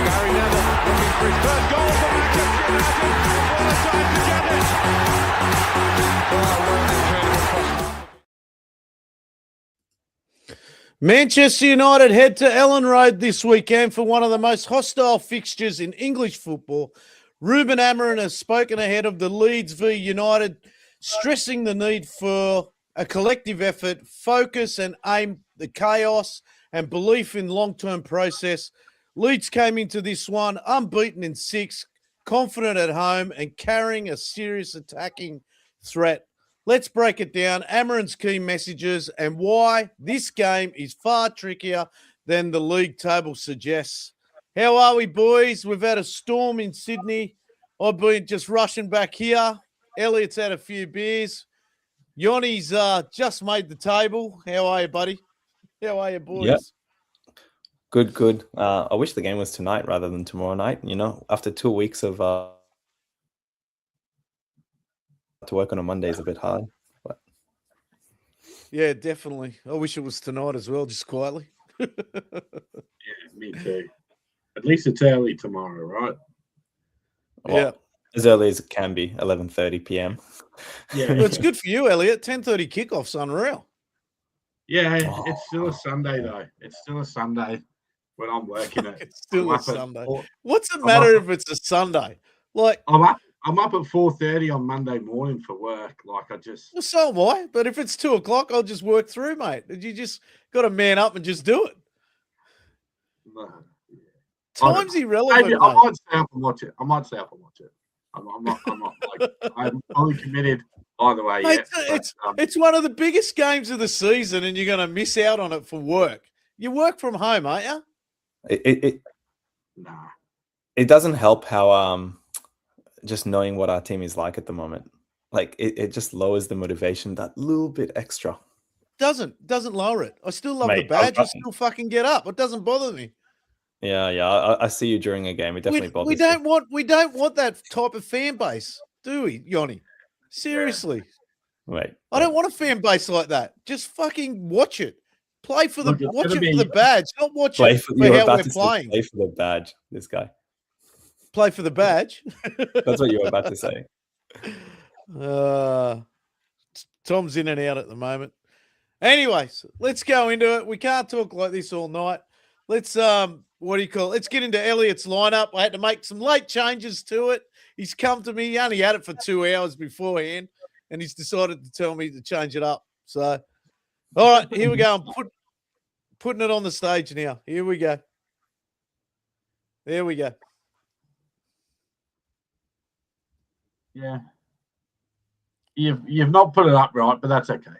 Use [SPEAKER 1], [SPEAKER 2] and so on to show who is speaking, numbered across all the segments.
[SPEAKER 1] Gary Neville looking for his first goal for Manchester United. What a time to get it! Oh, what an incredible cross.
[SPEAKER 2] Manchester United head to Ellen Road this weekend for one of the most hostile fixtures in English football. Ruben Amorim has spoken ahead of the Leeds v United, stressing the need for a collective effort, focus and aim the chaos and belief in long-term process. Leeds came into this one unbeaten in 6, confident at home and carrying a serious attacking threat. Let's break it down, Amorim's key messages and why this game is far trickier than the league table suggests. How are we, boys? We've had a storm in Sydney. I've been just rushing back here. Elliot's had a few beers. Yanni's just made the table. How are you, buddy? How are you, boys?
[SPEAKER 3] Yep. Good. I wish the game was tonight rather than tomorrow night. You know, after 2 weeks of to work on a Monday is a bit hard. But
[SPEAKER 2] yeah, definitely. I wish it was tonight as well, just quietly.
[SPEAKER 4] Yeah, me too. At least it's early tomorrow, right?
[SPEAKER 3] well,
[SPEAKER 2] Yeah.
[SPEAKER 3] as early as it can be, 11:30 p.m.
[SPEAKER 4] Yeah,
[SPEAKER 2] Well, it's good for you, Elliot. 10:30 kickoff's unreal.
[SPEAKER 4] yeah. It's still a Sunday though. It's still a Sunday when I'm working it.
[SPEAKER 2] It's still
[SPEAKER 4] I'm
[SPEAKER 2] a
[SPEAKER 4] up at
[SPEAKER 2] Sunday.
[SPEAKER 4] four-
[SPEAKER 2] What's it
[SPEAKER 4] I'm
[SPEAKER 2] matter
[SPEAKER 4] up-
[SPEAKER 2] if it's a Sunday? Like,
[SPEAKER 4] I'm up at 4:30 on Monday morning for work. Like I just
[SPEAKER 2] well, so am I. But if it's 2 o'clock, I'll just work through, mate. You just got to man up and just do it. Time's irrelevant,
[SPEAKER 4] maybe I
[SPEAKER 2] mate.
[SPEAKER 4] might stay up and watch it. I'm not like I'm fully committed either way.
[SPEAKER 2] Mate,
[SPEAKER 4] yet, but,
[SPEAKER 2] it's one of the biggest games of the season, and you're going to miss out on it for work. You work from home, aren't you?
[SPEAKER 4] nah.
[SPEAKER 3] It doesn't help how just knowing what our team is like at the moment. Like it just lowers the motivation that little bit extra.
[SPEAKER 2] Doesn't lower it. I still love the
[SPEAKER 3] Mate,
[SPEAKER 2] badge. I still fucking get up. It doesn't bother me.
[SPEAKER 3] Yeah. I see you during a game. It definitely bothers
[SPEAKER 2] we don't want that type of fan base, do we, Yanni? Seriously.
[SPEAKER 3] you. Wait.
[SPEAKER 2] I don't want a fan base like that. Just fucking watch it. Play for
[SPEAKER 4] Look, it's
[SPEAKER 2] watch
[SPEAKER 4] gonna
[SPEAKER 2] it for
[SPEAKER 4] be-
[SPEAKER 2] the badge, not watch
[SPEAKER 3] Play
[SPEAKER 2] it
[SPEAKER 3] for,
[SPEAKER 2] for
[SPEAKER 3] you were
[SPEAKER 2] how
[SPEAKER 3] about
[SPEAKER 2] we're
[SPEAKER 3] to say
[SPEAKER 2] playing.
[SPEAKER 3] play for the badge. This guy.
[SPEAKER 2] Play for the badge.
[SPEAKER 3] That's what you were about to say.
[SPEAKER 2] Tom's in and out at the moment. Anyways, let's go into it. We can't talk like this all night. Let's let's get into Elliot's lineup. I had to make some late changes to it. He's come to me. He only had it for 2 hours beforehand, and he's decided to tell me to change it up. So, all right, here we go. I'm putting it on the stage now. Here we go. There we go.
[SPEAKER 4] Yeah. You've not put it up right, but that's okay.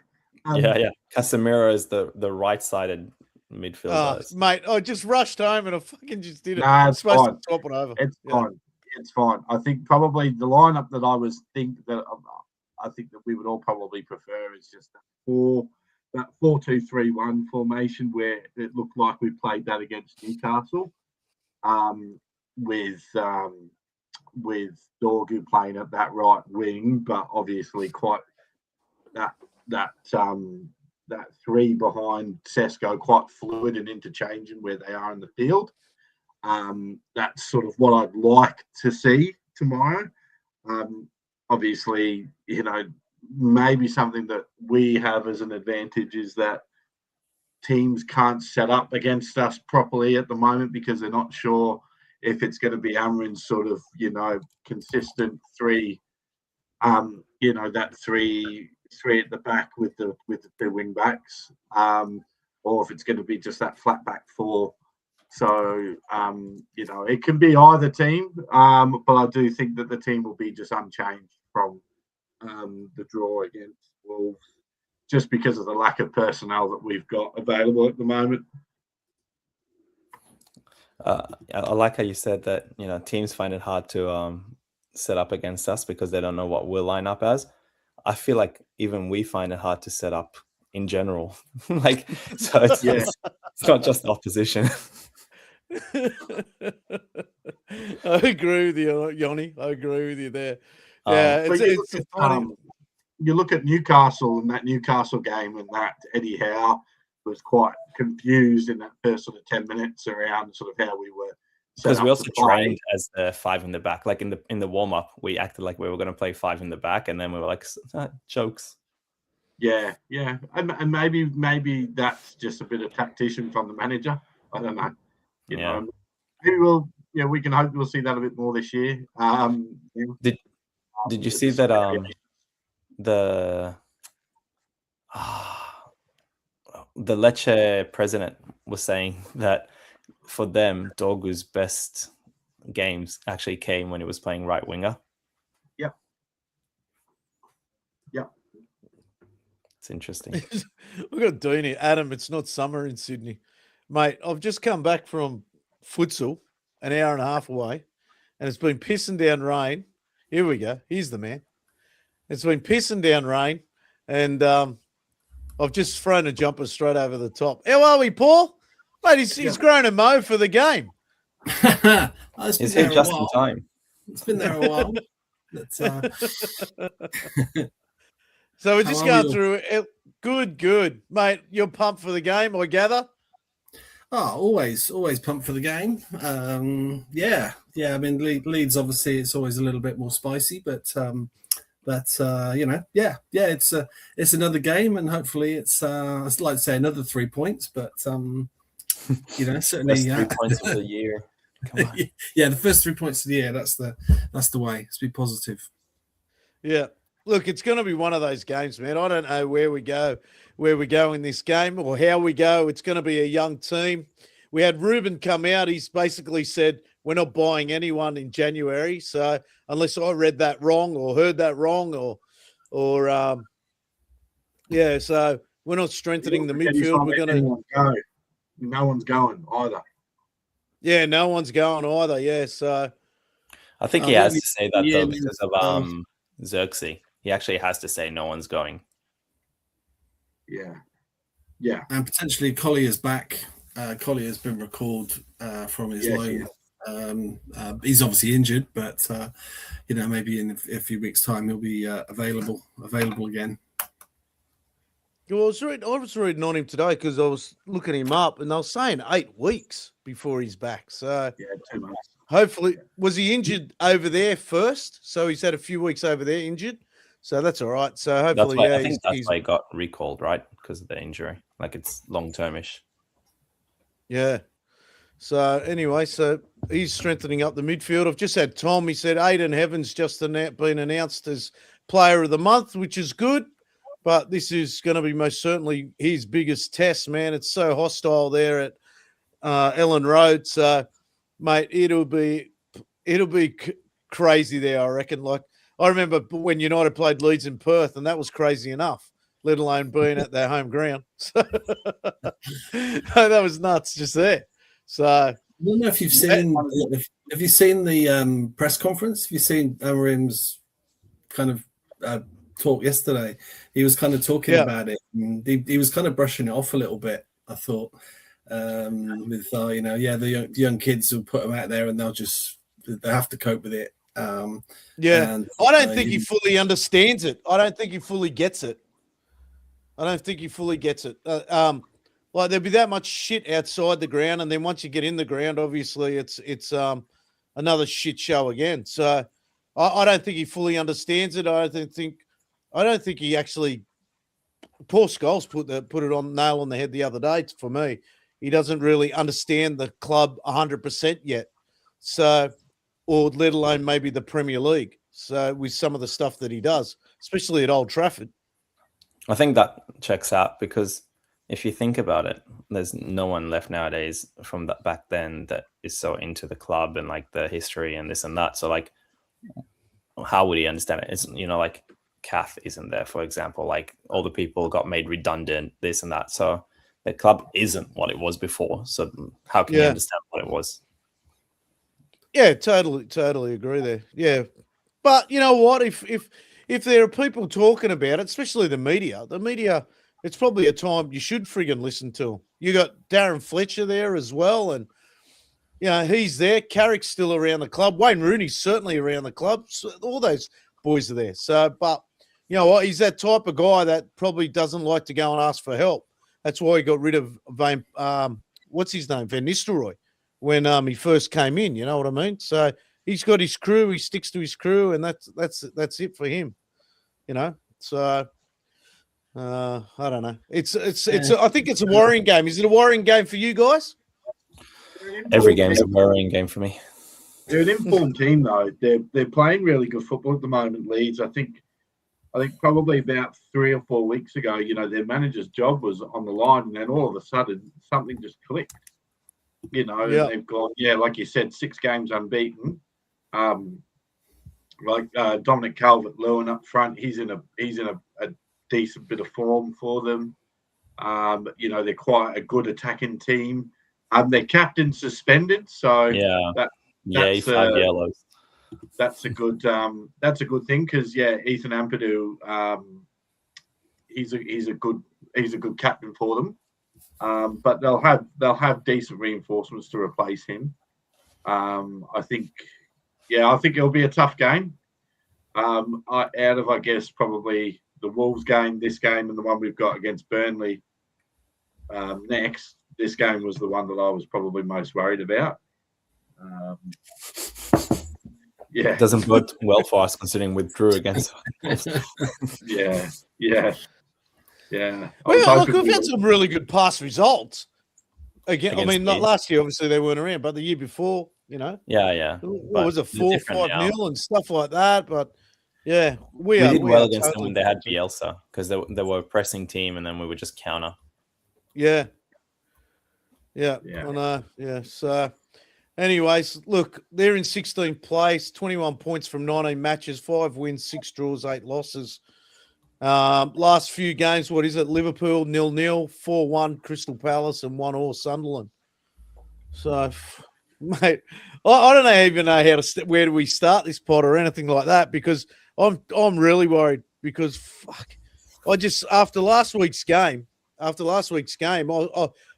[SPEAKER 3] Yeah. Casemiro is the right-sided midfielder.
[SPEAKER 2] Mate, I just rushed home and I fucking just did it.
[SPEAKER 4] Nah,
[SPEAKER 2] I'm
[SPEAKER 4] it's
[SPEAKER 2] supposed
[SPEAKER 4] fine.
[SPEAKER 2] to top it over.
[SPEAKER 4] It's
[SPEAKER 2] Yeah.
[SPEAKER 4] fine. It's fine. I think probably the lineup that I think that we would all probably prefer is just that 4-2-3-1 formation where it looked like we played that against Newcastle, with Dorgu playing at that right wing, but obviously quite that three behind Sesko quite fluid and interchanging where they are in the field. That's sort of what I'd like to see tomorrow. Obviously, maybe something that we have as an advantage is that teams can't set up against us properly at the moment because they're not sure if it's going to be Amorim's sort of, consistent three, that three at the back with the two wing backs, or if it's going to be just that flat back four. So, it can be either team, but I do think that the team will be just unchanged from the draw against Wolves, just because of the lack of personnel that we've got available at the moment.
[SPEAKER 3] I like how you said that, teams find it hard to set up against us because they don't know what we'll line up as. I feel like even we find it hard to set up in general. It's not just opposition.
[SPEAKER 2] I agree with you, Yanni. I agree with you there. Yeah, it's funny.
[SPEAKER 4] You look at Newcastle and that Newcastle game and that Eddie Howe was quite confused in that first sort of 10 minutes around sort of how we were.
[SPEAKER 3] Because we also trained as the 5 in the back. Like in the warm up, we acted like we were going to play 5 in the back, and then we were like, jokes.
[SPEAKER 4] Yeah, and maybe that's just a bit of tactician from the manager. I don't know. You know, maybe we'll. Yeah, we can hope we'll see that a bit more this year.
[SPEAKER 3] Did you see that? The Lecce president was saying that for them, Dorgu's best games actually came when he was playing right winger.
[SPEAKER 4] Yep.
[SPEAKER 3] It's interesting.
[SPEAKER 2] We've got Deanie. Adam, it's not summer in Sydney. Mate, I've just come back from futsal, an hour and a half away, and it's been pissing down rain. Here we go. Here's the man. It's been pissing down rain, and I've just thrown a jumper straight over the top. How are we, Paul? Mate, he's grown a mo for the game.
[SPEAKER 3] Is he just in time?
[SPEAKER 5] It's been there a while.
[SPEAKER 2] So we're just going through it. Good. Mate, you're pumped for the game, I gather?
[SPEAKER 5] Oh, always pumped for the game. Yeah. I mean, Leeds, obviously, it's always a little bit more spicy, but it's another game, and hopefully it's I'd like to say another 3 points, but certainly
[SPEAKER 3] Best 3 points of the year. Come on.
[SPEAKER 5] Yeah, the first 3 points of the year. That's the way. Let's be positive.
[SPEAKER 2] Yeah. Look, it's going to be one of those games, man. I don't know where we go in this game or how we go. It's going to be a young team. We had Ruben come out. He's basically said we're not buying anyone in January. So unless I read that wrong or heard that wrong so we're not strengthening the midfield. We're going to
[SPEAKER 4] go. No one's going either.
[SPEAKER 2] Yeah, no one's going either. Yeah, so
[SPEAKER 3] I think he has to say that though because of Xerxes. He actually has to say no one's going.
[SPEAKER 4] Yeah.
[SPEAKER 5] And potentially Collier's back. Collier's been recalled from his loan. He's obviously injured, but maybe in a few weeks' time he'll be available again.
[SPEAKER 2] Well, I was reading on him today because I was looking him up, and they were saying 8 weeks before he's back. So
[SPEAKER 4] 2 months.
[SPEAKER 2] Hopefully, was he injured over there first? So he's had a few weeks over there injured. So that's all right. So hopefully,
[SPEAKER 3] I think that's why he got recalled, right? Because of the injury. Like it's long-termish.
[SPEAKER 2] Yeah. So anyway, so he's strengthening up the midfield. I've just had Tom. He said Aidan Heaven's just been announced as Player of the Month, which is good. But this is going to be most certainly his biggest test, man. It's so hostile there at Ellen Road. So, mate, it'll be crazy there, I reckon. Like I remember when United played Leeds in Perth, and that was crazy enough, let alone being at their home ground. So that was nuts just there. So
[SPEAKER 5] I don't know if you've seen. Have you seen the press conference? Have you seen Amorim's kind of talk yesterday? He was kind of talking about it. And he was kind of brushing it off a little bit, I thought. With the young kids will put them out there and they have to cope with it.
[SPEAKER 2] I don't think he fully understands it. I don't think he fully gets it. Like there'll be that much shit outside the ground, and then once you get in the ground, obviously it's another shit show again. So I don't think he fully understands it. I don't think he actually. Paul Scholes put it on nail on the head the other day. For me, he doesn't really understand the club 100% yet. So, or let alone maybe the Premier League. So, with some of the stuff that he does, especially at Old Trafford.
[SPEAKER 3] I think that checks out because if you think about it, there's no one left nowadays from that back then that is so into the club and like the history and this and that. So, like, how would he understand it? It's like. Kath isn't there, for example, like all the people got made redundant, this and that. So the club isn't what it was before. So how can you understand what it was?
[SPEAKER 2] Yeah, totally agree there. Yeah. But you know what? If there are people talking about it, especially the media, it's probably a time you should friggin' listen to them. You got Darren Fletcher there as well. And, he's there. Carrick's still around the club. Wayne Rooney's certainly around the club. So all those boys are there. So, but you know what? He's that type of guy that probably doesn't like to go and ask for help. That's why he got rid of what's his name, Van Nistelrooy, when he first came in. You know what I mean? So he's got his crew. He sticks to his crew, and that's it for him. You know. So I don't know. It's. I think it's a worrying game. Is it a worrying game for you guys?
[SPEAKER 3] Every game's a worrying game for me.
[SPEAKER 4] They're an informed team, though. They're playing really good football at the moment, Leeds. I think probably about 3 or 4 weeks ago, their manager's job was on the line, and then all of a sudden something just clicked. And they've gone, like you said, 6 games unbeaten. Dominic Calvert-Lewin up front, he's in a decent bit of form for them. They're quite a good attacking team. Their captain's suspended, so
[SPEAKER 3] that's 5 yellows.
[SPEAKER 4] That's a good thing because Ethan Ampadu, he's a good captain for them. But they'll have decent reinforcements to replace him. I think it'll be a tough game. Out of, I guess, probably the Wolves game, this game, and the one we've got against Burnley next, this game was the one that I was probably most worried about.
[SPEAKER 3] It doesn't bode well for us considering we drew against.
[SPEAKER 4] Yeah.
[SPEAKER 2] Well, look, we've had some really good past results. Again, I mean, not last year, obviously they weren't around, but the year before,
[SPEAKER 3] Yeah.
[SPEAKER 2] What was it, 4-5-0 and stuff like that? But yeah, we
[SPEAKER 3] did well against them when they had Bielsa because they were a pressing team, and then we would just counter.
[SPEAKER 2] Yeah. I know. Yeah. So, anyways, look, they're in 16th place, 21 points from 19 matches, 5 wins, 6 draws, 8 losses. Last few games, what is it? Liverpool 0-0, 4-1 Crystal Palace, and 1-1 Sunderland. So, mate, I don't even know where do we start this pod or anything like that, because I'm really worried because after last week's game, I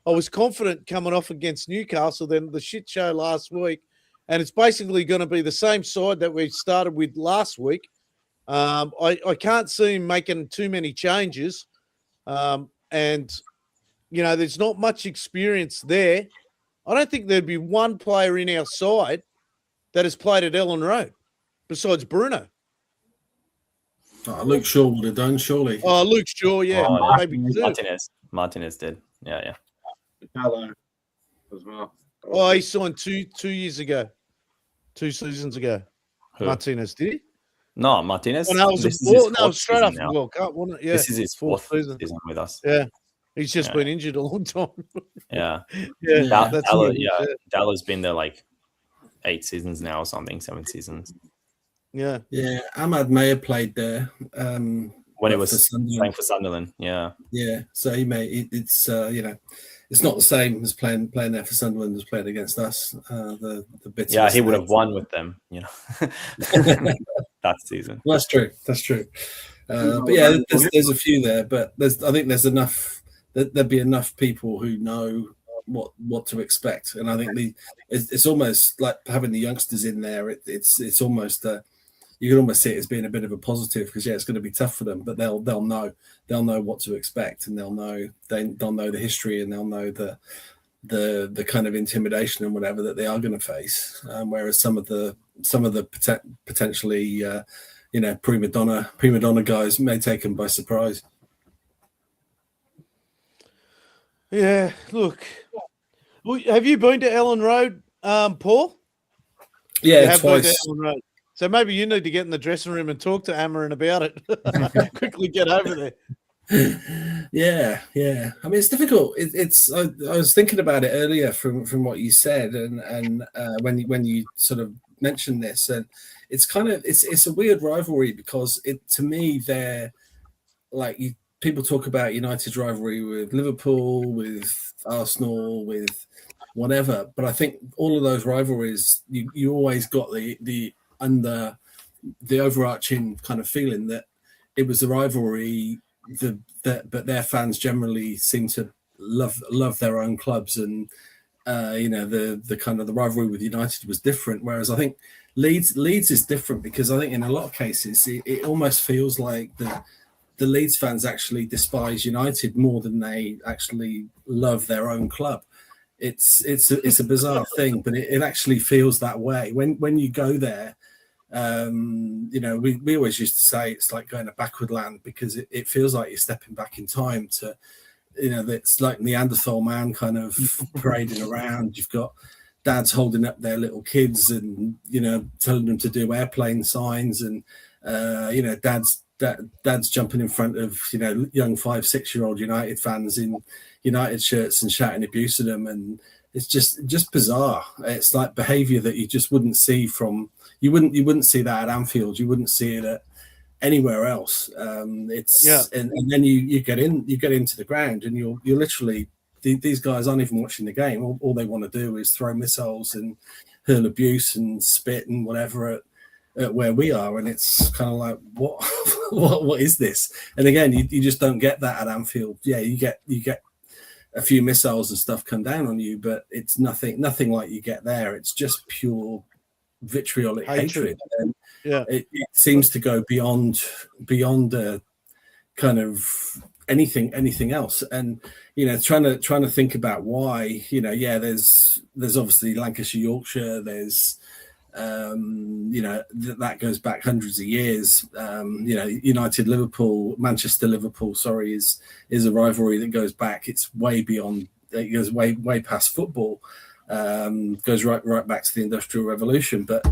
[SPEAKER 2] was confident coming off against Newcastle, then the shit show last week, and it's basically going to be the same side that we started with last week. I can't see him making too many changes, and there's not much experience there. I don't think there'd be one player in our side that has played at Ellen Road besides Bruno.
[SPEAKER 5] Luke Shaw would have done, surely.
[SPEAKER 2] Oh, Luke Shaw, maybe
[SPEAKER 3] Martinez did, yeah.
[SPEAKER 4] Hello, as well.
[SPEAKER 2] Oh, he signed two seasons ago. Who? Martinez, did he?
[SPEAKER 3] No, Martinez.
[SPEAKER 2] No, straight after the World Cup, wasn't it? Yeah,
[SPEAKER 3] this is his fourth season with us.
[SPEAKER 2] Yeah, he's just been injured a long time.
[SPEAKER 3] Dallow's been there like 8 seasons now or something, 7 seasons.
[SPEAKER 2] Yeah.
[SPEAKER 5] Ahmad Mayer played there
[SPEAKER 3] when he was playing for Sunderland. Yeah.
[SPEAKER 5] So it's it's not the same as playing there for Sunderland as playing against us. The bits.
[SPEAKER 3] Yeah, he would have won with them. That season.
[SPEAKER 5] Well, that's true. But yeah, there's a few there, but I think there's enough. There'd be enough people who know what to expect, and I think it's almost like having the youngsters in there. It's almost you can almost see it as being a bit of a positive because it's going to be tough for them, but they'll know what to expect, and they'll know the history, and they'll know the kind of intimidation and whatever that they are going to face. Whereas some of the potentially prima donna guys may take them by surprise.
[SPEAKER 2] Yeah, look, have you been to Ellen Road, Paul?
[SPEAKER 5] Yeah, twice.
[SPEAKER 2] So maybe you need to get in the dressing room and talk to Amorim about it. Quickly get over there.
[SPEAKER 5] Yeah. I mean, it's difficult. I was thinking about it earlier from what you said, and when you sort of mentioned this, and it's kind of it's a weird rivalry because to me they're like people talk about United's rivalry with Liverpool, with Arsenal, with whatever, but I think all of those rivalries you always got the overarching kind of feeling that it was a rivalry but their fans generally seem to love their own clubs, and the kind of the rivalry with United was different, whereas I think Leeds is different because I think in a lot of cases it almost feels like the Leeds fans actually despise United more than they actually love their own club. It's a bizarre thing, but it actually feels that way when you go there. We always used to say it's like going to backward land, because it feels like you're stepping back in time to, it's like Neanderthal man kind of parading around. You've got dads holding up their little kids and, telling them to do airplane signs, and, dad's jumping in front of, young 5-6-year-old United fans in United shirts and shouting abuse at them. And it's just bizarre. It's like behavior that you just wouldn't see you wouldn't see that at Anfield. You wouldn't see it at anywhere else. And then you get into the ground, and you're literally, these guys aren't even watching the game. All they want to do is throw missiles and hurl abuse and spit and whatever at where we are. And it's kind of like, what is this? And again, you just don't get that at Anfield. Yeah, you get a few missiles and stuff come down on you, but it's nothing like you get there. It's just pure vitriolic hatred. And it seems to go beyond kind of anything else. And trying to think about why, there's obviously Lancashire, Yorkshire, there's that goes back hundreds of years. United Liverpool, Manchester Liverpool, is a rivalry that goes back. It's way beyond. It goes way past football. Goes right back to the Industrial Revolution. But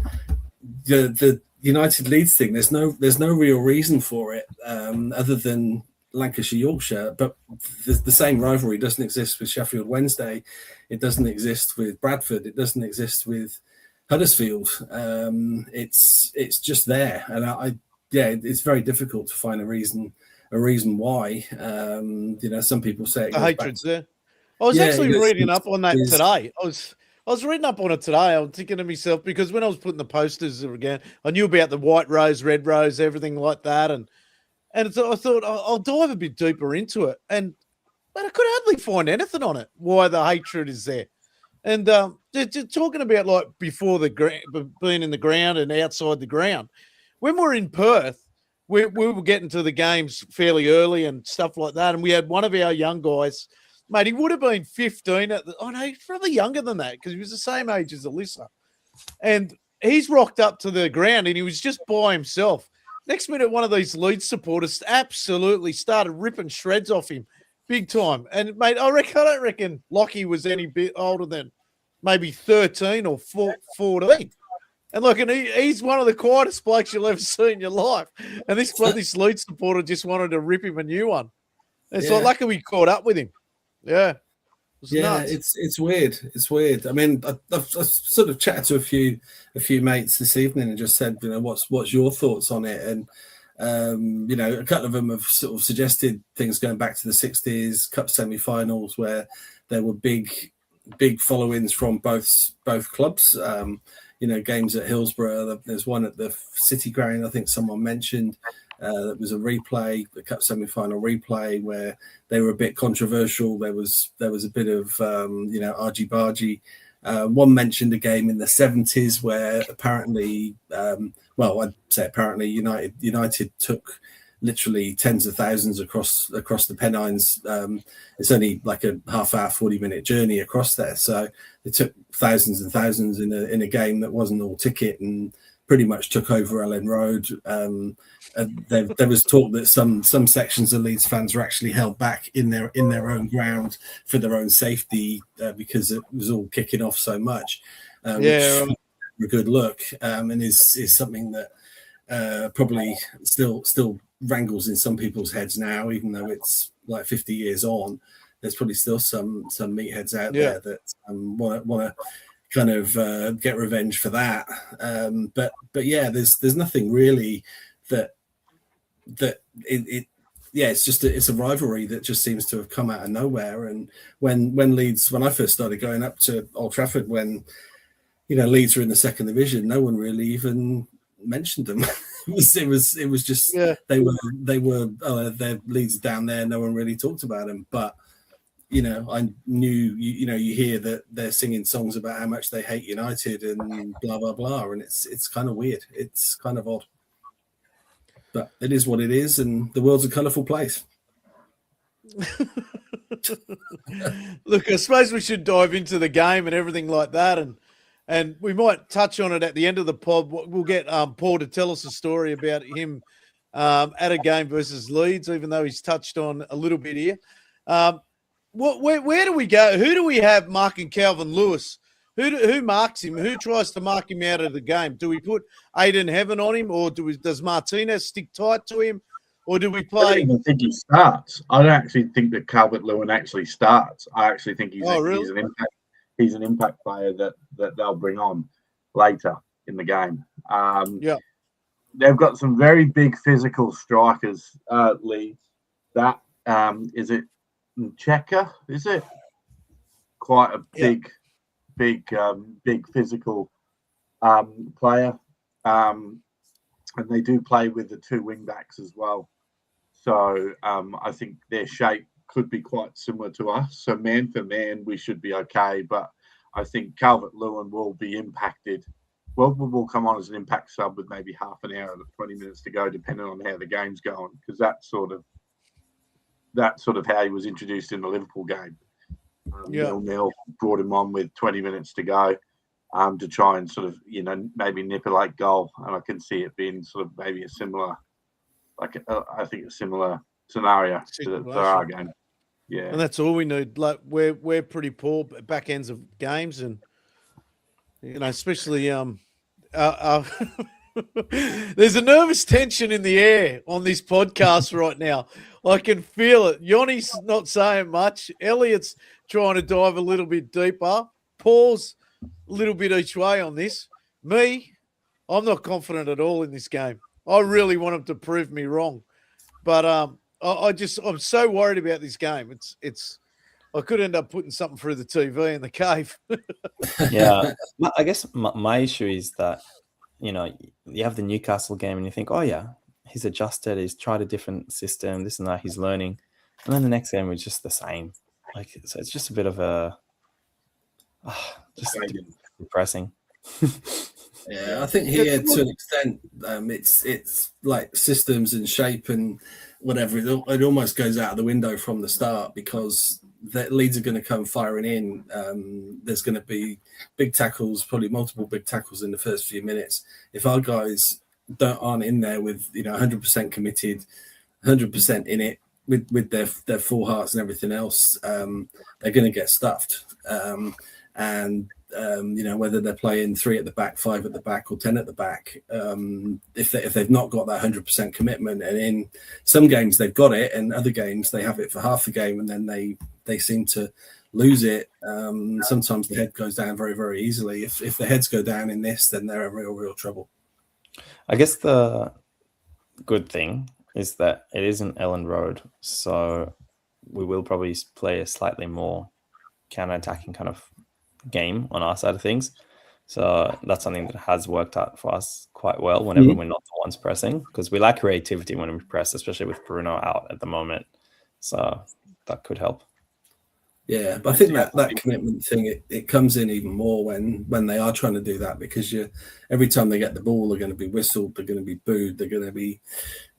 [SPEAKER 5] the United Leeds thing, there's no real reason for it other than Lancashire, Yorkshire. But the same rivalry doesn't exist with Sheffield Wednesday. It doesn't exist with Bradford. It doesn't exist with Huddersfield. It's just there, and it's very difficult to find a reason why. Some people say
[SPEAKER 2] the hatred's there. I was actually reading up on that today. I was reading up on it today. I was thinking to myself, because when I was putting the posters again, I knew about the white rose, red rose, everything like that, and so I thought I'll dive a bit deeper into it, but I could hardly find anything on it why the hatred is there. And just talking about like before being in the ground and outside the ground, when we're in Perth, we were getting to the games fairly early and stuff like that. And we had one of our young guys, mate, he would have been 15. He's probably younger than that, because he was the same age as Alyssa. And he's rocked up to the ground and he was just by himself. Next minute, one of these Leeds supporters absolutely started ripping shreds off him big time. And, mate, I don't reckon Lockie was any bit older than maybe 13 or 14. And look, and he's one of the quietest blokes you'll ever see in your life. And this Leeds supporter just wanted to rip him a new one. And so lucky we caught up with him. Yeah.
[SPEAKER 5] Nuts. It's weird. It's weird. I mean, I've sort of chatted to a few mates this evening and just said, what's your thoughts on it? And a couple of them have sort of suggested things going back to the 60s, cup semi-finals, where there were big followings from both clubs. Games at Hillsborough. There's one at the City Ground, I think someone mentioned. That was a replay, the cup semi-final replay, where they were a bit controversial. There was a bit of argy-bargy. One mentioned a game in the 70s where apparently, I'd say apparently United took literally tens of thousands across the Pennines. It's only like a half-hour, 40-minute journey across there, so they took thousands and thousands in a game that wasn't all ticket and pretty much took over Ellen Road. There was talk that some sections of Leeds fans were actually held back in their own ground for their own safety because it was all kicking off so much. Which a good look, and is something that probably still wrangles in some people's heads now, even though it's like 50 years on. There's probably still some meatheads out there that want to kind of get revenge for that. But there's nothing really that it's a rivalry that just seems to have come out of nowhere. And when I first started going up to Old Trafford, when Leeds were in the second division, no one really even mentioned them. it was just they were their Leeds down there. No one really talked about them, but I knew you hear that they're singing songs about how much they hate United and blah blah blah, and it's kind of weird. It's kind of odd. but it is what it is, and the world's a colourful place.
[SPEAKER 2] Look, I suppose we should dive into the game and everything like that, and we might touch on it at the end of the pod. We'll get Paul to tell us a story about him at a game versus Leeds, even though he's touched on a little bit here. Where do we go? Who do we have marking Calvin Lewis? Who marks him? Who tries to mark him out of the game? Do we put Aiden Heaven on him, or does Martinez stick tight to him, or do we play?
[SPEAKER 4] I don't even think he starts. I don't actually think that Calvert-Lewin actually starts. I actually think he's an impact player that they'll bring on later in the game. They've got some very big physical strikers, Leeds. That is it Checker, is it? Quite a big physical player. And they do play with the two wing backs as well. So I think their shape could be quite similar to us. So man for man, we should be okay. But I think Calvert-Lewin will be impacted. Well, will come on as an impact sub with maybe half an hour or 20 minutes to go, depending on how the game's going, because that's sort of how he was introduced in the Liverpool game. Neil brought him on with 20 minutes to go to try and sort of, maybe nip a late goal. And I can see it being sort of maybe a similar, a similar scenario to our game. Yeah.
[SPEAKER 2] And that's all we need. Like we're pretty poor back ends of games, and especially there's a nervous tension in the air on this podcast right now. I can feel it. Yanni's not saying much. Elliot's trying to dive a little bit deeper. Paul's a little bit each way on this. Me, I'm not confident at all in this game. I really want him to prove me wrong. But I'm so worried about this game. I could end up putting something through the TV in the cave.
[SPEAKER 3] Yeah. I guess my issue is that, you have the Newcastle game and you think, oh, yeah, he's adjusted. He's tried a different system, this and that. He's learning. And then the next game was just the same. So it's just a bit of just depressing.
[SPEAKER 5] Yeah, I think here to an extent, it's like systems and shape and whatever. It almost goes out of the window from the start, because the Leeds are going to come firing in. There's going to be big tackles, probably multiple big tackles in the first few minutes. If our guys aren't in there with 100% committed, 100% in it with their full hearts and everything else, they're going to get stuffed. Whether they're playing 3 at the back, 5 at the back, or 10 at the back, if they've not got that 100% commitment, and in some games they've got it, and other games they have it for half the game, and then they seem to lose it. Sometimes the head goes down very, very easily. If the heads go down in this, then they're in real trouble.
[SPEAKER 3] I guess the good thing is that it isn't Ellen Road, so we will probably play a slightly more counter-attacking kind of game on our side of things. So that's something that has worked out for us quite well whenever we're not the ones pressing, because we lack creativity when we press, especially with Bruno out at the moment. So that could help.
[SPEAKER 5] Yeah, but I think that commitment thing, it comes in even more when they are trying to do that, because every time they get the ball, they're going to be whistled, they're going to be booed, they're going to be,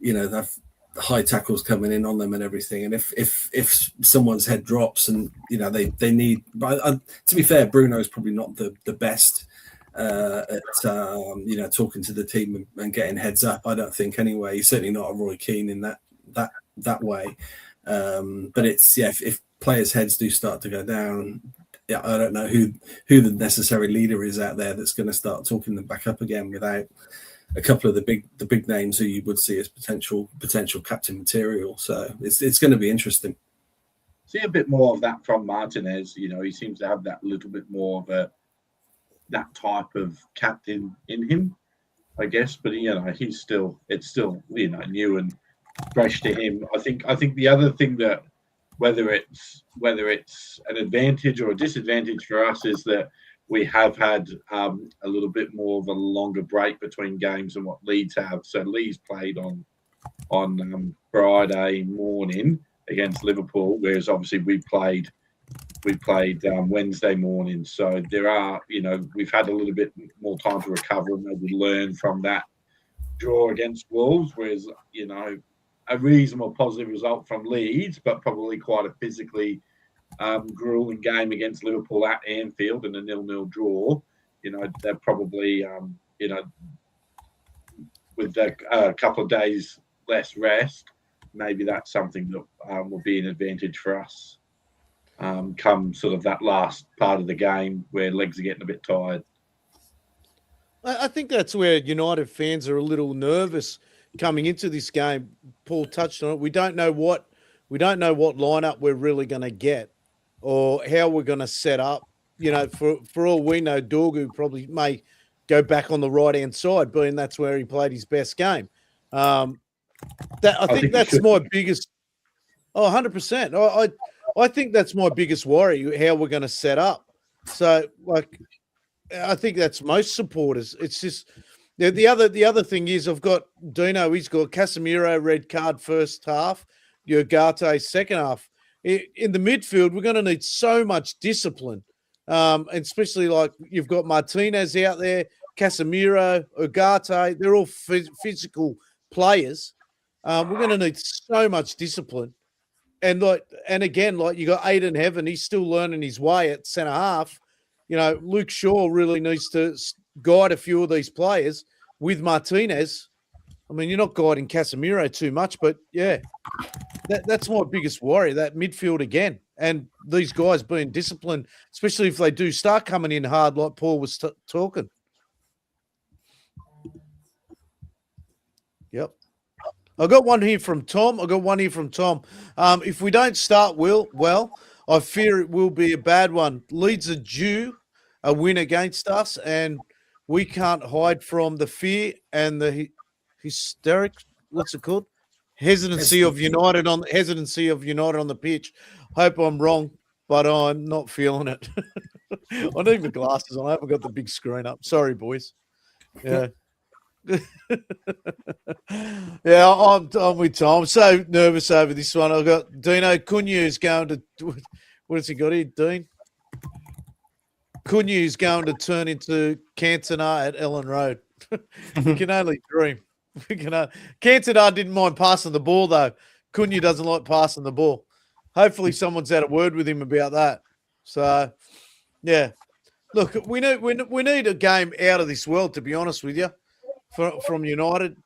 [SPEAKER 5] they have high tackles coming in on them and everything. And if someone's head drops and they need, but to be fair, Bruno is probably not the best at talking to the team and getting heads up. I don't think anyway. He's certainly not a Roy Keane in that way. But it's if players' heads do start to go down, I don't know who the necessary leader is out there that's going to start talking them back up again without a couple of the big names who you would see as potential captain material. So it's going to be interesting.
[SPEAKER 4] See a bit more of that from Martinez. He seems to have that little bit more of that type of captain in him, I guess. But it's still new and fresh to him. I think the other thing that whether it's an advantage or a disadvantage for us is that we have had a little bit more of a longer break between games than what Leeds have. So Leeds played on Friday morning against Liverpool, whereas obviously we played Wednesday morning. So there are, we've had a little bit more time to recover and maybe learn from that draw against Wolves, whereas, a reasonable positive result from Leeds, but probably quite a physically grueling game against Liverpool at Anfield and a 0-0 draw. They're probably, with a couple of days less rest, maybe that's something that will be an advantage for us come sort of that last part of the game where legs are getting a bit tired.
[SPEAKER 2] I think that's where United fans are a little nervous coming into this game. Paul touched on it. We don't know what lineup we're really going to get or how we're going to set up. For all we know, Dorgu probably may go back on the right-hand side, being that's where he played his best game. I think that's my biggest. 100%. I think that's my biggest worry, how we're going to set up. So, I think that's most supporters. It's just the other thing is I've got Dino. He's got Casemiro red card first half, Ugarte second half. In the midfield, we're going to need so much discipline, and especially you've got Martinez out there, Casemiro, Ugarte. They're all physical players. We're going to need so much discipline, and again, you got Aiden Heaven. He's still learning his way at centre half. Luke Shaw really needs to guide a few of these players with Martinez. I mean, you're not guiding Casemiro too much, but yeah, that's my biggest worry, that midfield again. And these guys being disciplined, especially if they do start coming in hard like Paul was talking. Yep. I got one here from Tom. If we don't start well, I fear it will be a bad one. Leeds are due a win against us, and we can't hide from the fear and the hysteric. What's it called? Hesitancy of United on the pitch. Hope I'm wrong, but I'm not feeling it. I need my glasses on. I haven't got the big screen up. Sorry, boys. Yeah. Yeah, I'm with Tom. I'm so nervous over this one. I've got Dino Cunha is going to. What has he got here, Dean? Cunha is going to turn into Cantona at Ellen Road. We can only dream. Cantona didn't mind passing the ball, though. Cunha doesn't like passing the ball. Hopefully someone's had a word with him about that. So, yeah. Look, we need a game out of this world, to be honest with you, from United.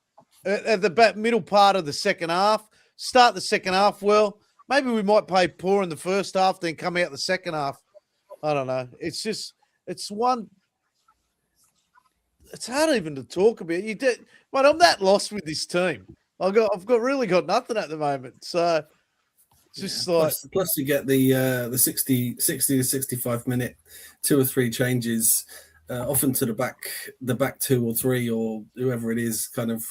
[SPEAKER 2] At the middle part of the second half, start the second half well. Maybe we might play poor in the first half, then come out the second half. I don't know. It's hard even to talk about. But I'm that lost with this team. I've really got nothing at the moment. So it's just
[SPEAKER 5] plus you get the 60 to 65 minute 2 or 3 changes, often to the back 2 or 3 or whoever it is, kind of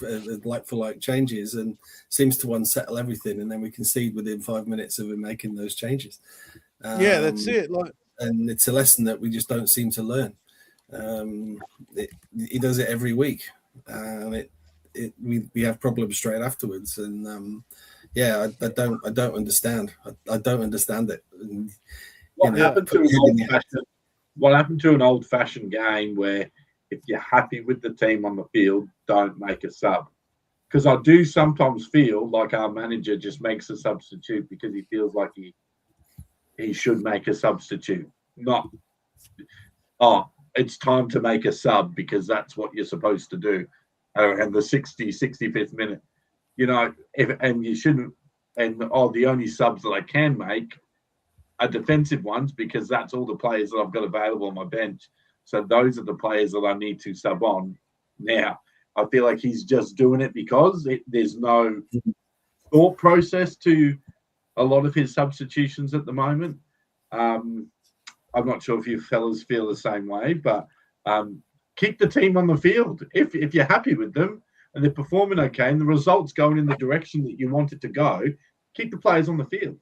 [SPEAKER 5] like for like changes, and seems to unsettle everything. And then we concede within 5 minutes of him making those changes.
[SPEAKER 2] Yeah, that's it.
[SPEAKER 5] And it's a lesson that we just don't seem to learn. He does it every week, and we have problems straight afterwards. And I don't understand. I don't understand it. And,
[SPEAKER 4] what happened to an old-fashioned game where if you're happy with the team on the field, don't make a sub? Because I do sometimes feel like our manager just makes a substitute because he feels like he should make a substitute. Not, it's time to make a sub because that's what you're supposed to do. And the 65th minute, you shouldn't. And the only subs that I can make are defensive ones because that's all the players that I've got available on my bench. So those are the players that I need to sub on. Now, I feel like he's just doing it because there's no thought process to a lot of his substitutions at the moment. I'm not sure if you fellas feel the same way, but keep the team on the field. If you're happy with them and they're performing okay and the results going in the direction that you want it to go, keep the players on the field.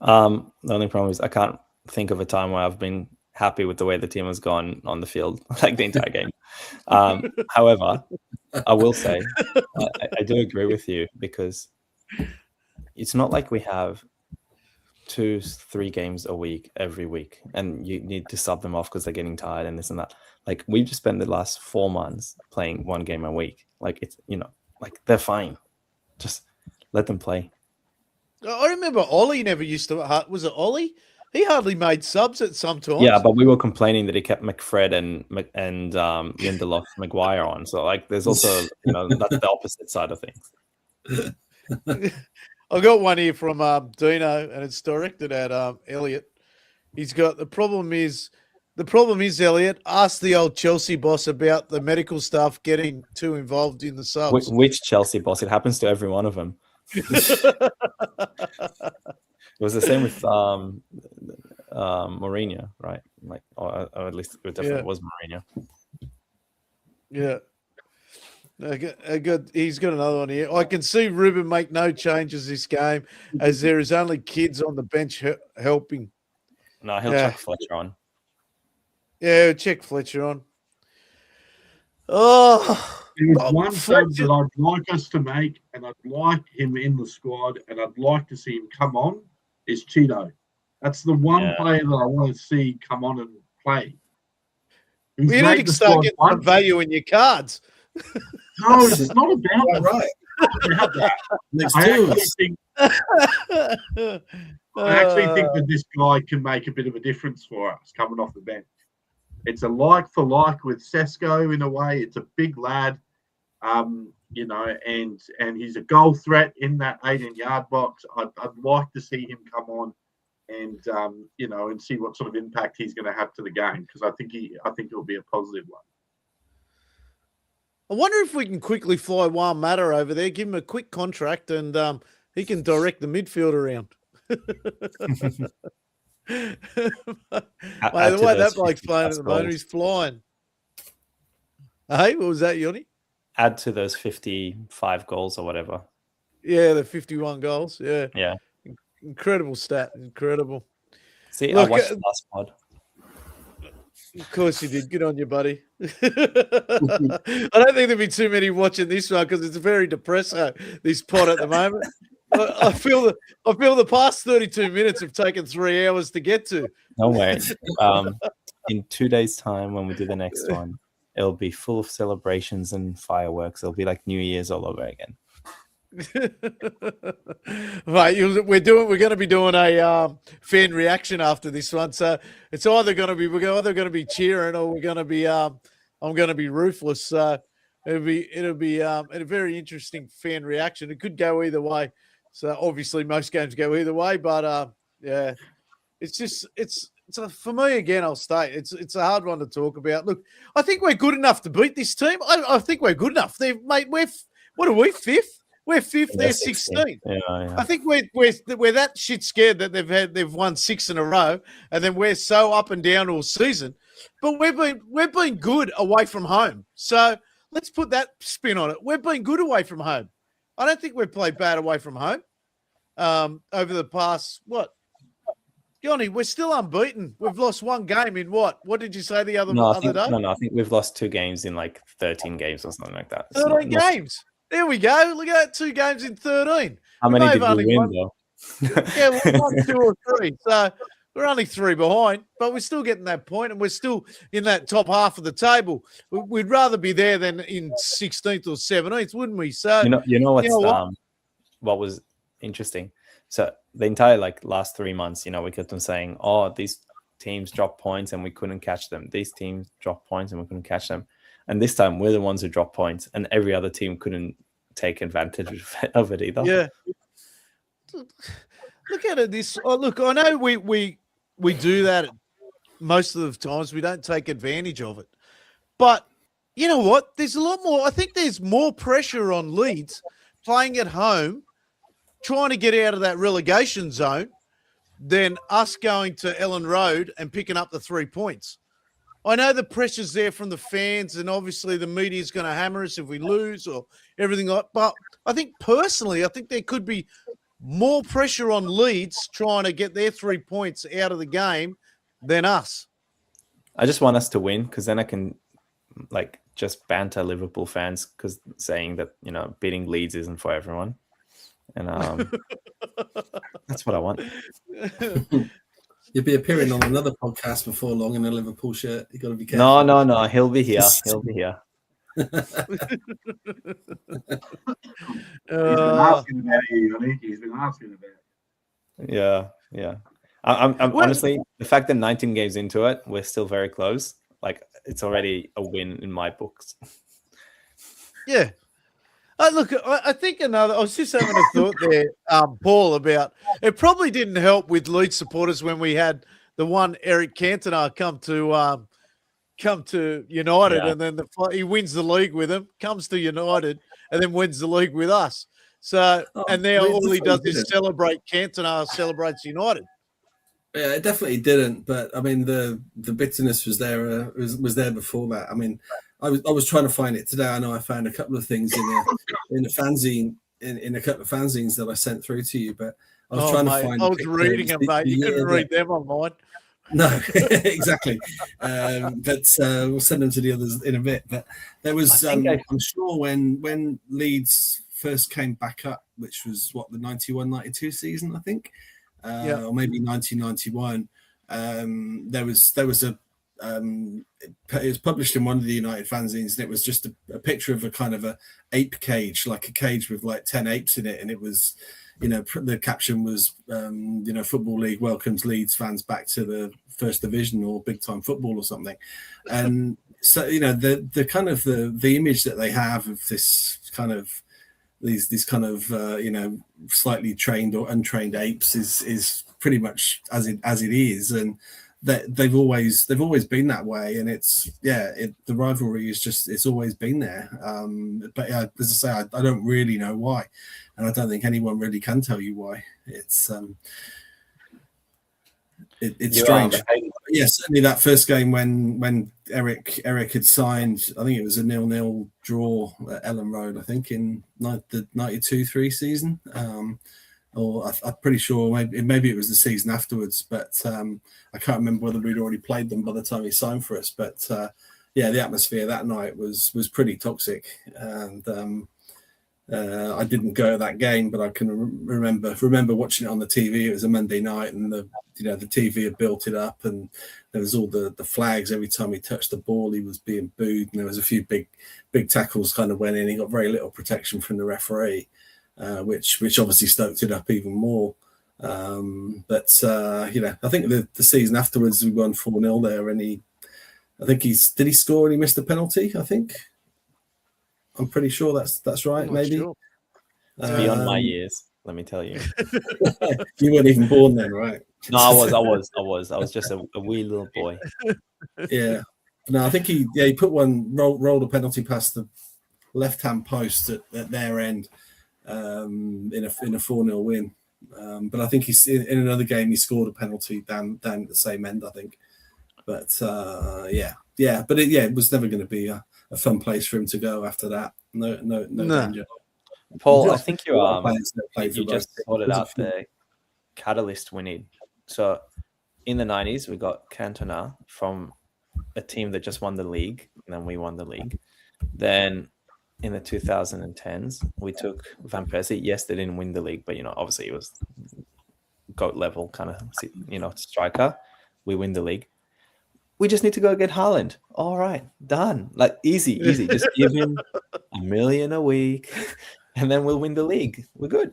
[SPEAKER 3] The only problem is I can't think of a time where I've been happy with the way the team has gone on the field, like the entire game. However, I will say I do agree with you because it's not like we have 2-3 games a week every week, and you need to sub them off because they're getting tired and this and that. Like, we've just spent the last 4 months playing 1 game a week. Like, it's, like, they're fine. Just let them play.
[SPEAKER 2] I remember Ollie never used to. Was it Ollie? He hardly made subs at some times.
[SPEAKER 3] Yeah, but we were complaining that he kept McFred and Lindelof Maguire on. So, like, there's also, that's the opposite side of things.
[SPEAKER 2] I got one here from Dino, and it's directed at Elliot. He's got the problem is Elliot, ask the old Chelsea boss about the medical staff getting too involved in the subs.
[SPEAKER 3] Which Chelsea boss? It happens to every one of them. It was the same with Mourinho, right? Like, or at least it definitely was Mourinho.
[SPEAKER 2] Yeah. He's got another one here. I can see Ruben make no changes this game as there is only kids on the bench helping.
[SPEAKER 3] No, he'll check Fletcher on.
[SPEAKER 2] Yeah, he'll check Fletcher on. Oh,
[SPEAKER 4] there's one sub that I'd like us to make, and I'd like him in the squad, and I'd like to see him come on, is Cheeto. That's the one player that I want to see come on and play.
[SPEAKER 2] You need to start getting some value in your cards.
[SPEAKER 4] No, it's not about that. Right. I actually think that this guy can make a bit of a difference for us coming off the bench. It's a like for like with Sesko in a way. It's a big lad, and he's a goal threat in that 18-yard box. I'd like to see him come on and and see what sort of impact he's going to have to the game, because I think it'll be a positive one.
[SPEAKER 2] I wonder if we can quickly fly Juan Mata over there, give him a quick contract, and he can direct the midfield around. The way that bloke's playing at the moment, he's flying. Hey, what was that, Yoni?
[SPEAKER 3] Add to those 55 goals or whatever.
[SPEAKER 2] Yeah, the 51 goals. Yeah.
[SPEAKER 3] Yeah.
[SPEAKER 2] Incredible stat. Incredible.
[SPEAKER 3] See, I watched the last pod.
[SPEAKER 2] Of course you did. Good on you, buddy. I don't think there'll be too many watching this one because it's very depressing, this pod at the moment. I feel the past 32 minutes have taken 3 hours to get to.
[SPEAKER 3] No way. In 2 days' time, when we do the next one, it'll be full of celebrations and fireworks. It'll be like New Year's all over again.
[SPEAKER 2] Right, we're going to be doing a fan reaction after this one, so it's we're either going to be cheering or we're going to be I'm going to be ruthless. So it'll be a very interesting fan reaction. It could go either way. So obviously most games go either way, but it's for me again. I'll stay. It's a hard one to talk about. Look, I think we're good enough to beat this team. I think we're good enough. What are we, fifth? We're fifth. They're 16th.
[SPEAKER 3] Yeah.
[SPEAKER 2] I think we're that shit scared that they've won 6 in a row, and then we're so up and down all season. But we've been good away from home. So let's put that spin on it. We've been good away from home. I don't think we've played bad away from home over the past Johnny, we're still unbeaten. We've lost 1 game in what? What did you say the other day?
[SPEAKER 3] No, I think we've lost 2 games in like 13 games or something like that.
[SPEAKER 2] 13 games. There we go. Look at that, 2 games in 13.
[SPEAKER 3] How many did we win, though?
[SPEAKER 2] Yeah, we won 2 or 3. So we're only 3 behind, but we're still getting that point, and we're still in that top half of the table. We'd rather be there than in 16th or 17th, wouldn't we? So
[SPEAKER 3] what was interesting? So the entire last 3 months, we kept on saying, "Oh, these teams drop points and we couldn't catch them. These teams drop points and we couldn't catch them." And this time we're the ones who drop points, and every other team couldn't take advantage of it either.
[SPEAKER 2] Yeah. Look at it. Look, I know we do that most of the times. We don't take advantage of it, but you know what? There's a lot more. I think there's more pressure on Leeds playing at home, trying to get out of that relegation zone, than us going to Ellen Road and picking up the 3 points. I know the pressure's there from the fans, and obviously the media is going to hammer us if we lose or everything like. But I think personally, there could be more pressure on Leeds trying to get their 3 points out of the game than us.
[SPEAKER 3] I just want us to win, because then I can just banter Liverpool fans, because saying that beating Leeds isn't for everyone. And that's what I want.
[SPEAKER 5] You'll be appearing on another podcast before long in a Liverpool shirt. You got to be careful.
[SPEAKER 3] No. He'll be here. He'll be here.
[SPEAKER 4] He's been asking about you, Johnny. He's been asking about it.
[SPEAKER 3] Yeah. I'm honestly, the fact that 19 games into it, we're still very close. Like, it's already a win in my books.
[SPEAKER 2] Yeah. Look, I think I was just having a thought there, Paul, about it probably didn't help with Leeds supporters when we had the one Eric Cantona come to United, and then he wins the league with them, comes to United, and then wins the league with us. So, and now all he does is celebrate Cantona, celebrates United.
[SPEAKER 5] Yeah, it definitely didn't. But I mean, the bitterness was there. Was there before that. I mean, I was trying to find it today. I know I found a couple of things in a fanzine in a couple of fanzines that I sent through to you, but I was trying to find.
[SPEAKER 2] I was reading them, mate. You couldn't read them on mine.
[SPEAKER 5] No, exactly. But we'll send them to the others in a bit. But there was, I'm sure, when Leeds first came back up, which was the 91-92 season, I think. Or maybe 1991. There was a it was published in one of the United fanzines, and it was just a picture of a kind of a ape cage, like a cage with like 10 apes in it, and it was, the caption was, Football League welcomes Leeds fans back to the first division or big time football or something. And so, the kind of the image that they have of this kind of these kind of slightly trained or untrained apes is pretty much as it is, and that they've always been that way. And the rivalry is just, it's always been there. But as I say, I don't really know why, and I don't think anyone really can tell you why. It's strange. Yeah, certainly that first game when Eric had signed, I think it was a 0-0 draw at Ellen Road, I think, in the 92-3 season. Or I'm pretty sure maybe it was the season afterwards, but I can't remember whether we'd already played them by the time he signed for us. But the atmosphere that night was pretty toxic, and I didn't go to that game, but I can remember watching it on the TV. It was a Monday night, and the TV had built it up, and there was all the flags. Every time he touched the ball, he was being booed, and there was a few big tackles kind of went in. He got very little protection from the referee, which obviously stoked it up even more. But I think the season afterwards we won 4-0 there, and did he score and he missed a penalty? I think. I'm pretty sure that's right. Maybe
[SPEAKER 2] sure.
[SPEAKER 3] It's beyond my years. Let me tell you.
[SPEAKER 5] You weren't even born then, right?
[SPEAKER 3] No, I was just a wee little boy.
[SPEAKER 5] Yeah. No, I think he put one, rolled a penalty past the left-hand post at their end in a 4-0 win. But I think he's in another game he scored a penalty down at the same end, I think. But but it was never going to be a fun place for him to go after that. No danger.
[SPEAKER 3] Paul, I think you just sorted out the catalyst we need. So in the 90s, we got Cantona from a team that just won the league, and then we won the league. Then in the 2010s, we took Van Persie. Yes, they didn't win the league, but obviously it was GOAT level kind of striker. We win the league. We just need to go get Haaland. All right, done. Like easy. Just give him $1 million a week, and then we'll win the league. We're good.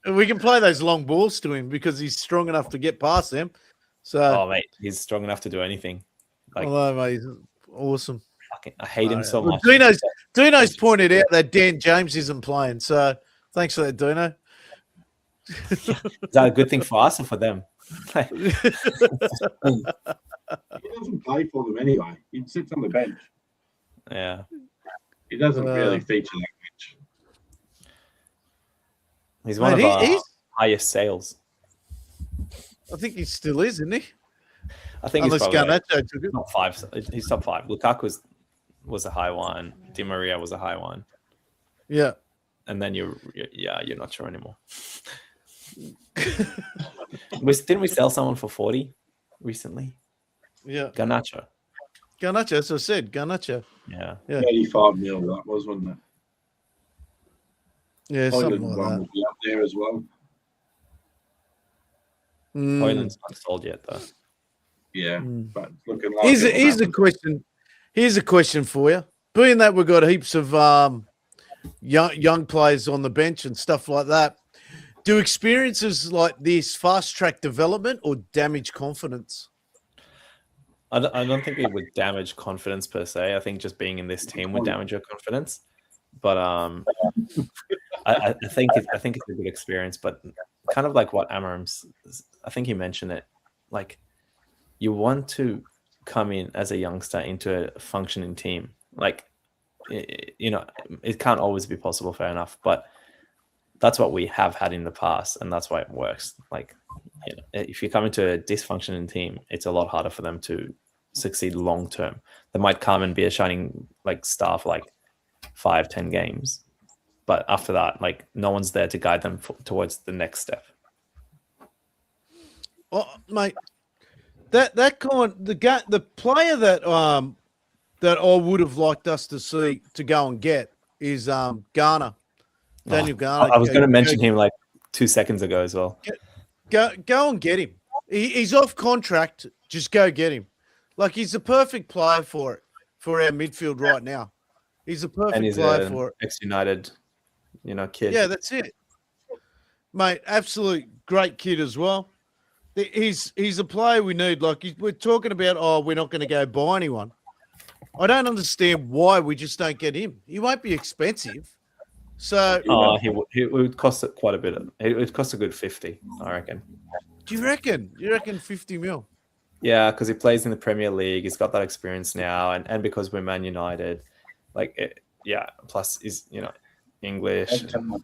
[SPEAKER 2] We can play those long balls to him because he's strong enough to get past them. So,
[SPEAKER 3] mate, he's strong enough to do anything.
[SPEAKER 2] Mate, he's awesome.
[SPEAKER 3] I hate him so much.
[SPEAKER 2] Dino's pointed out that Dan James isn't playing. So thanks for that, Dino.
[SPEAKER 3] Is that a good thing for us or for them?
[SPEAKER 4] He doesn't play for them anyway. He sits on the bench.
[SPEAKER 3] Yeah.
[SPEAKER 4] He doesn't really feature that much.
[SPEAKER 3] He's one of our highest sales.
[SPEAKER 2] I think he still is, isn't he?
[SPEAKER 3] I think
[SPEAKER 2] unless
[SPEAKER 3] he's probably
[SPEAKER 2] Garnacho took it.
[SPEAKER 3] Top 5. He's top 5. Lukaku was a high one. Di Maria was a high one.
[SPEAKER 2] Yeah.
[SPEAKER 3] And then you're not sure anymore. Didn't we sell someone for 40 recently?
[SPEAKER 2] Yeah.
[SPEAKER 3] Garnacho,
[SPEAKER 2] as I said, Garnacho.
[SPEAKER 3] Yeah.
[SPEAKER 4] 85 mil that was, wasn't it?
[SPEAKER 2] Yeah, something like
[SPEAKER 4] one
[SPEAKER 2] that.
[SPEAKER 4] will be up there as well.
[SPEAKER 3] Hoyland's not sold yet, though.
[SPEAKER 4] Yeah, but it's looking like
[SPEAKER 2] Here's a question. Here's a question for you. Being that we've got heaps of young players on the bench and stuff like that, do experiences like this fast track development or damage confidence?
[SPEAKER 3] I don't think it would damage confidence per se. I think just being in this team would damage your confidence. But I think it's a good experience. But kind of like what Amorim's, I think he mentioned it. Like, you want to come in as a youngster into a functioning team. Like, you know, it can't always be possible, fair enough. But that's what we have had in the past, and that's why it works. Like, you know, if you come into a dysfunctioning team, it's a lot harder for them to succeed long term. They might come and be a shining like star for like 5-10 games, but after that, like, no one's there to guide them towards the next step.
[SPEAKER 2] Oh, mate, the player that I would have liked us to see to go and get is Garner. Daniel Garner.
[SPEAKER 3] I was going to mention him like 2 seconds ago as well.
[SPEAKER 2] Go and get him. He's off contract. Just go get him. Like, he's the perfect player for it, for our midfield right now. He's a perfect player for it.
[SPEAKER 3] Ex-United, kid.
[SPEAKER 2] Yeah, that's it, mate. Absolute great kid as well. He's a player we need. Like, we're talking about, we're not going to go buy anyone. I don't understand why we just don't get him. He won't be expensive. So,
[SPEAKER 3] he would cost it quite a bit. It would cost a good 50, I reckon.
[SPEAKER 2] Do you reckon? You reckon 50 mil?
[SPEAKER 3] Yeah, because he plays in the Premier League. He's got that experience now, and because we're Man United, plus he's English.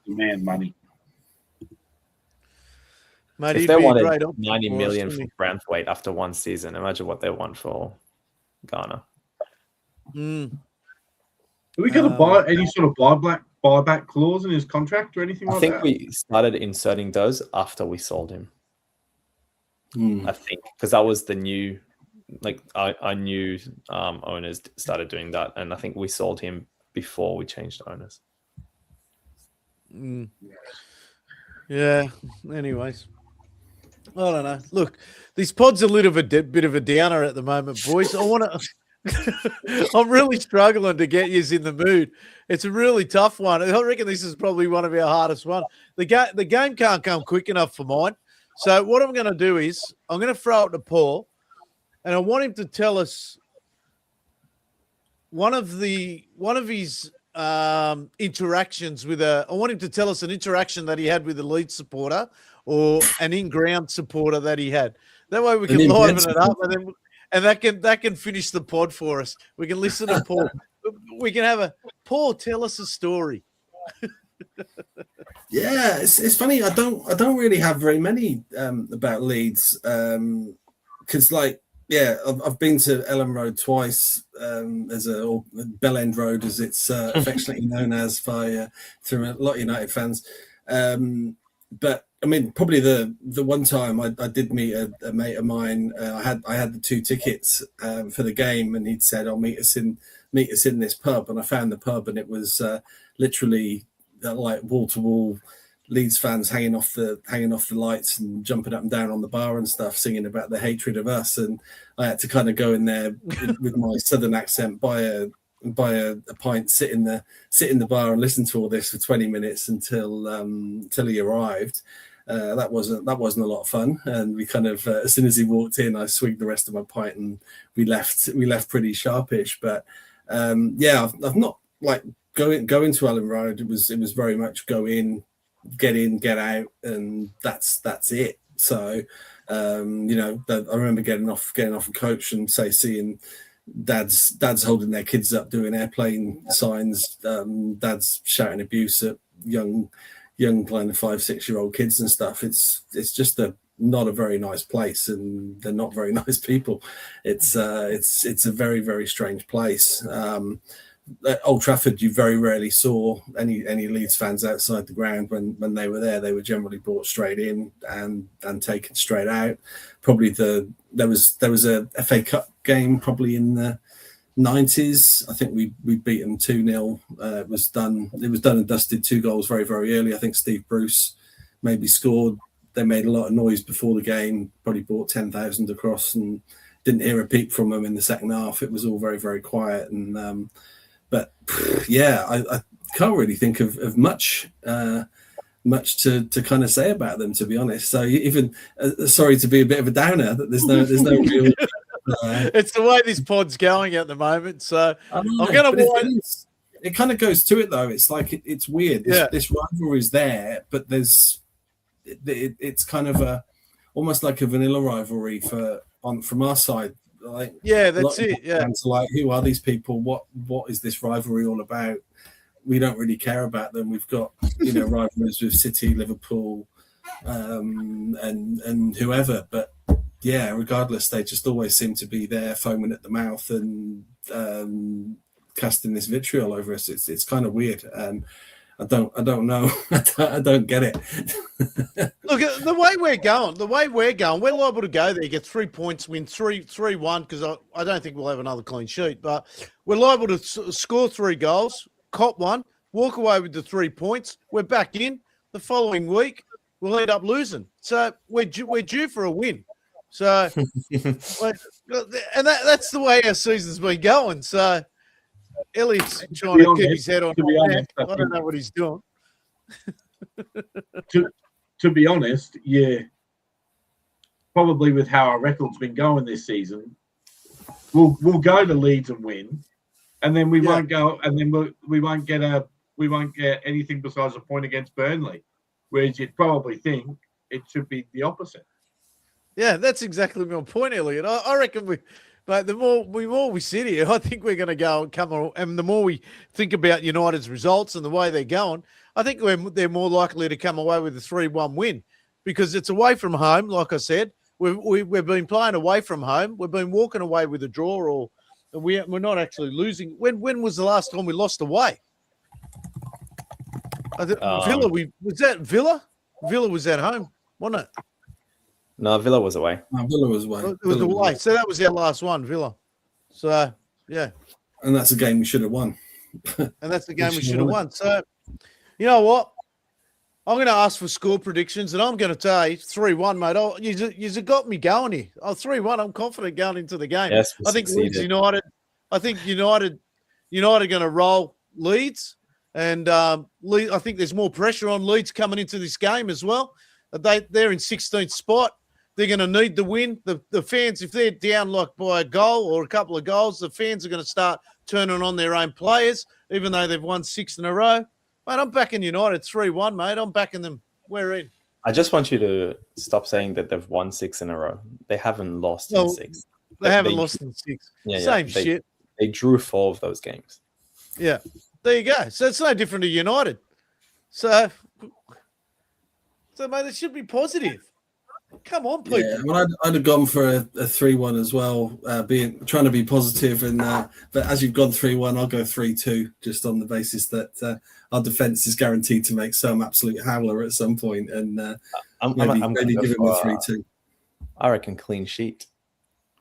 [SPEAKER 4] Demand money.
[SPEAKER 2] Mate,
[SPEAKER 3] if they wanted 90 million for Branthwaite after one season, imagine what they want for Garner.
[SPEAKER 4] Are we going to buy any sort of buyback clause in his contract or anything like that? I think
[SPEAKER 3] we started inserting those after we sold him. I think because that was the new, our new owners started doing that, and I think we sold him before we changed owners.
[SPEAKER 2] Yeah. Anyways, I don't know. Look, this pod's a little bit of a downer at the moment, boys. I want to. I'm really struggling to get you in the mood. It's a really tough one. I reckon this is probably one of our hardest ones. The game can't come quick enough for mine. So what I'm going to do is I'm going to throw it to Paul, and I want him to tell us one of his interactions with I want him to tell us an interaction that he had with a Leeds supporter or an in-ground supporter that he had. That way we can liven it up, and that can finish the pod for us. We can listen to Paul. We can have Paul tell us a story.
[SPEAKER 5] Yeah, it's funny. I don't really have very many about Leeds because I've been to Ellen Road twice or Bell End Road as it's affectionately known as through a lot of United fans. But I mean, probably the one time I did meet a mate of mine. I had the 2 tickets for the game, and he'd said, "I'll meet us in this pub." And I found the pub, and it was literally like wall to wall Leeds fans hanging off the lights and jumping up and down on the bar and stuff, singing about the hatred of us. And I had to kind of go in there with my southern accent, buy a pint, sit in the bar and listen to all this for 20 minutes until he arrived. That wasn't a lot of fun, and we kind of as soon as he walked in, I swigged the rest of my pint and we left pretty sharpish. But I've not like going to Ellen Road. It was very much go in, get out, and that's it. So I remember getting off a coach and seeing dads holding their kids up doing airplane signs, dads shouting abuse at young kind of 5-6-year-old kids and stuff. It's just not a very nice place, and they're not very nice people. It's a very, very strange place. At Old Trafford, you very rarely saw any Leeds fans outside the ground. When they were there, they were generally brought straight in and taken straight out. Probably there was a FA Cup game probably in the 90s. I think we beat them 2-0. It was done and dusted. 2 goals very, very early. I think Steve Bruce maybe scored. They made a lot of noise before the game, probably brought 10,000 across, and didn't hear a peep from them in the second half. It was all very, very quiet. And but yeah, I can't really think of much to kind of say about them, to be honest. So even sorry to be a bit of a downer, that there's no real.
[SPEAKER 2] It's the way this pod's going at the moment. So I'm going to watch.
[SPEAKER 5] It kind of goes to it though. It's like it's weird. This rivalry is there, but it's kind of almost like a vanilla rivalry from our side. Like,
[SPEAKER 2] that's it. Yeah,
[SPEAKER 5] so like, who are these people? What is this rivalry all about? We don't really care about them. We've got rivalries with City, Liverpool, and whoever. But yeah, regardless, they just always seem to be there, foaming at the mouth and casting this vitriol over us. It's kind of weird, and I don't know. I don't get it.
[SPEAKER 2] Look, the way we're going, we're liable to go there, get 3 points, win 3-1, because I don't think we'll have another clean sheet, but we're liable to score 3 goals, cop 1, walk away with the 3 points. We're back in the following week. We'll end up losing. So we're due for a win. So, and that's the way our season's been going. So Elliott's trying to keep his head on. I don't know what he's doing.
[SPEAKER 4] To be honest, yeah, probably with how our record's been going this season, we'll go to Leeds and win, and then we won't go, and then we won't get anything besides a point against Burnley, whereas you'd probably think it should be the opposite.
[SPEAKER 2] Yeah, that's exactly my point, Elliot. I reckon but the more we sit here, I think we're going to go and come on, and the more we think about United's results and the way they're going, I think they're more likely to come away with a 3-1 win, because it's away from home. Like I said, we've been playing away from home. We've been walking away with a draw, or we're not actually losing. When was the last time we lost away? Villa. Was that Villa? Villa was at home, wasn't it?
[SPEAKER 3] No, Villa was away.
[SPEAKER 5] No, Villa was away.
[SPEAKER 2] It was away. So that was our last one, Villa. So, yeah.
[SPEAKER 5] And that's a game we should have won.
[SPEAKER 2] And that's the game we should have won. So, you know what? I'm going to ask for score predictions, and I'm going to say 3-1, mate. Oh, you got me going here. 3-1. I'm confident going into the game.
[SPEAKER 3] Yes,
[SPEAKER 2] I think Leeds United. I think United are going to roll Leeds, and I think there's more pressure on Leeds coming into this game as well. They're in 16th spot. They're going to need the win. The fans, if they're down like by a goal or a couple of goals, the fans are going to start turning on their own players, even though they've won 6 in a row. Mate, I'm backing United 3-1, mate. I'm backing them. We're in.
[SPEAKER 3] I just want you to stop saying that they've won 6 in a row. They haven't lost in 6.
[SPEAKER 2] They haven't lost in 6. Same shit.
[SPEAKER 3] They drew 4 of those games.
[SPEAKER 2] Yeah. There you go. So it's no different to United. So mate, it should be positive. Come on, people.
[SPEAKER 5] Yeah, well, I'd have gone for a 3-1 as well, trying to be positive. And but as you've gone 3-1, I'll go 3-2, just on the basis that our defence is guaranteed to make some absolute howler at some point, and maybe give him a 3-2.
[SPEAKER 3] I reckon clean sheet,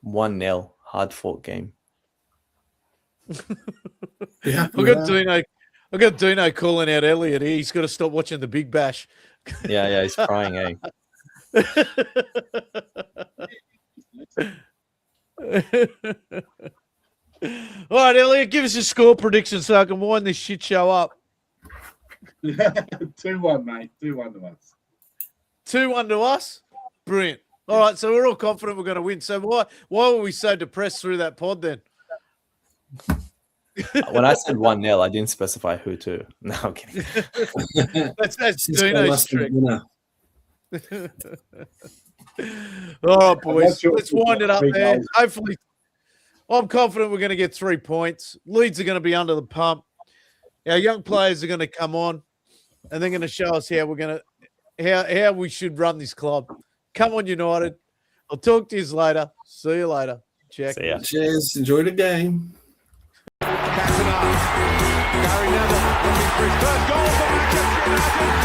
[SPEAKER 3] 1-0, hard fought game.
[SPEAKER 5] Yeah,
[SPEAKER 2] I've got Dino calling out Elliot. He's got to stop watching the Big Bash.
[SPEAKER 3] Yeah, he's crying, eh?
[SPEAKER 2] All right, Elliot, give us a score prediction so I can wind this shit show up.
[SPEAKER 4] 2-1, mate. 2-1 to us.
[SPEAKER 2] 2-1 to us? Brilliant. All right, so we're all confident we're going to win. So why were we so depressed through that pod then?
[SPEAKER 3] When I said 1-0, I didn't specify who to. No, I'm kidding.
[SPEAKER 2] That's Dino's trick. All right, boys. Let's wind it up there. Hopefully, I'm confident we're going to get 3 points. Leeds are going to be under the pump. Our young players are going to come on, and they're going to show us how we should run this club. Come on, United. I'll talk to you later. See you later. Check.
[SPEAKER 3] See ya.
[SPEAKER 5] Cheers. Enjoy the game.
[SPEAKER 1] Gary Neville looking for his first goal for Manchester United.